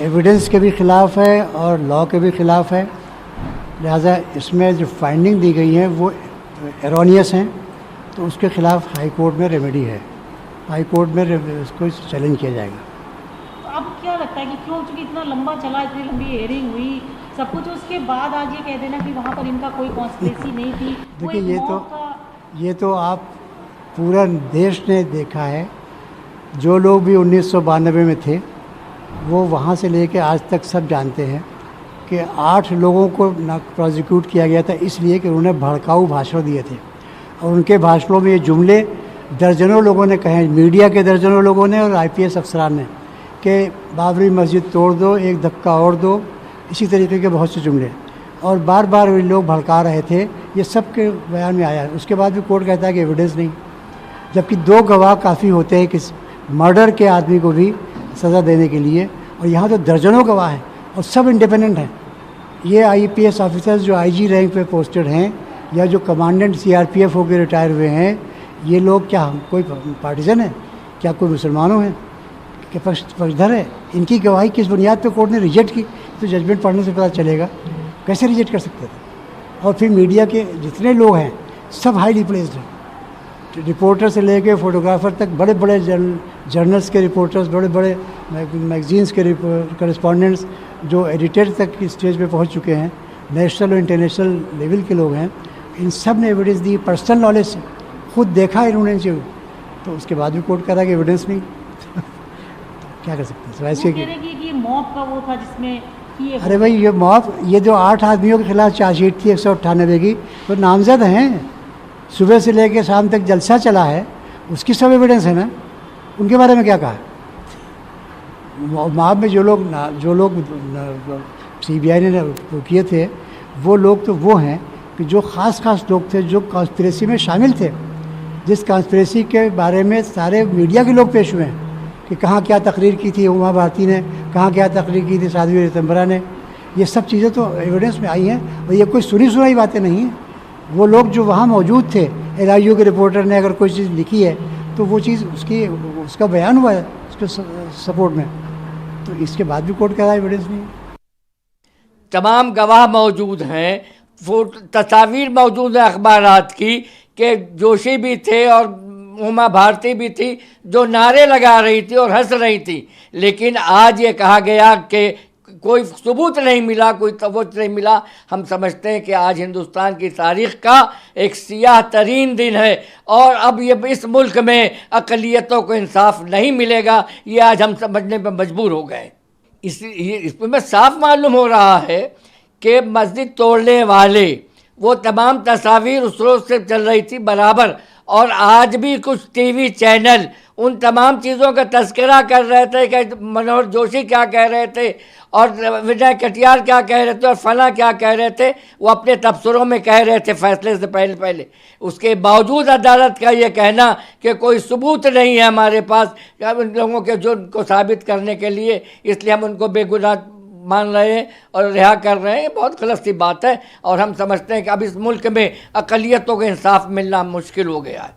Evidence के भी ख़िलाफ़ है और लॉ के भी ख़िलाफ़ है। लिहाजा इसमें जो फाइंडिंग दी गई हैं वो एरोनियस हैं, तो उसके ख़िलाफ़ हाई कोर्ट में रेमेडी है। हाई कोर्ट में इसको चैलेंज किया जाएगा। तो अब क्या लगता है कि क्यों, चूँकि इतना लंबा चला, इतनी लंबी हियरिंग हुई, सब कुछ, उसके बाद आज ये कह देना कि वहाँ पर इनका कोई कॉन्स्पिरेसी नहीं थी। देखिए ये तो आप पूरा देश ने देखा है, जो लोग भी 1992 में थे वो वहाँ से लेके आज तक सब जानते हैं कि 8 लोगों को ना प्रोसिक्यूट किया गया था इसलिए कि उन्होंने भड़काऊ भाषण दिए थे, और उनके भाषणों में ये जुमले दर्जनों लोगों ने कहे, मीडिया के दर्जनों लोगों ने और आईपीएस अफसरान ने, कि बाबरी मस्जिद तोड़ दो, एक धक्का और दो, इसी तरीके के बहुत से जुमले, और बार बार वे लोग भड़का रहे थे। ये सब के बयान में आया। उसके बाद भी कोर्ट कहता है कि एविडेंस नहीं, जबकि 2 गवाह काफ़ी होते हैं कि मर्डर के आदमी को भी सज़ा देने के लिए, और यहाँ तो दर्जनों गवाह हैं और सब इंडिपेंडेंट हैं। ये आईपीएस ऑफिसर्स जो आईजी रैंक पे पोस्टेड हैं या जो कमांडेंट सीआरपीएफ होकर रिटायर हुए हैं, ये लोग क्या कोई पार्टीजन है? क्या कोई मुसलमानों हैं कि पक्षधर है? इनकी गवाही किस बुनियाद पे कोर्ट ने रिजेक्ट की? तो जजमेंट पढ़ने से पता चलेगा कैसे रिजेक्ट कर सकते थे। और फिर मीडिया के जितने लोग हैं सब हाईली प्लेस्ड हैं, रिपोर्टर से लेके फोटोग्राफर तक, बड़े बड़े जर्नल्स के रिपोर्टर्स, बड़े बड़े मैगजीन्स के करस्पॉन्डेंट्स जो एडिटर तक की स्टेज पे पहुंच चुके हैं, नेशनल और इंटरनेशनल लेवल के लोग हैं, इन सब ने एविडेंस दी, पर्सनल नॉलेज से खुद देखा इन्होंने जो, तो उसके बाद भी कोर्ट कह रहा है कि एविडेंस नहीं। क्या कर सकते हैं? वो कह रहे हैं कि ये मॉब का वो था जिसमें कि अरे भाई ये मॉब, ये जो 8 आदमियों के खिलाफ चार्जशीट थी 198 की, तो नामजद हैं, सुबह से लेकर शाम तक जलसा चला है, उसकी सब एविडेंस है ना। उनके बारे में क्या कहा? मॉब में जो लोग सीबीआई ने वो किए थे, वो लोग तो वो हैं कि जो ख़ास लोग थे जो कॉन्स्पिरेसी में शामिल थे, जिस कॉन्स्पिरेसी के बारे में सारे मीडिया के लोग पेश हुए हैं कि कहाँ क्या तकरीर की थी उमा भारती ने, कहाँ क्या तकरीर की थी साध्वी रितंबरा ने। ये सब चीज़ें तो एविडेंस में आई हैं, और ये कोई सुनी सुनाई बातें नहीं हैं। वो लोग जो वहाँ मौजूद थे, LIU के रिपोर्टर ने अगर कोई चीज़ लिखी है तो वो चीज़ उसका बयान हुआ है उसके सपोर्ट में, तो इसके बाद भी कोर्ट कह रहा है एविडेंस नहीं। तमाम गवाह मौजूद हैं, तस्वीर मौजूद है अखबारात की कि जोशी भी थे और उमा भारती भी थी जो नारे लगा रही थी और हंस रही थी। लेकिन आज ये कहा गया कि कोई सबूत नहीं मिला, कोई सबूत नहीं मिला। हम समझते हैं कि आज हिंदुस्तान की तारीख़ का एक सियाह तरीन दिन है, और अब ये इस मुल्क में अक़लियतों को इंसाफ नहीं मिलेगा, ये आज हम समझने पर मजबूर हो गए। इसमें साफ मालूम हो रहा है कि मस्जिद तोड़ने वाले वो तमाम तस्वीर उस रोज़ से चल रही थी बराबर, और आज भी कुछ टीवी चैनल उन तमाम चीज़ों का तस्करा कर रहे थे कि मनोहर जोशी क्या कह रहे थे और विजय कटियार क्या कह रहे थे और फला क्या कह रहे थे, वो अपने तबसरों में कह रहे थे फैसले से पहले। उसके बावजूद अदालत का ये कहना कि कोई सबूत नहीं है हमारे पास उन लोगों के जो उनको साबित करने के लिए, इसलिए हम उनको बेगुनाह मान रहे हैं और रिहा कर रहे हैं, बहुत गलत सी बात है। और हम समझते हैं कि अब इस मुल्क में अक़लियतों को इंसाफ मिलना मुश्किल हो गया है।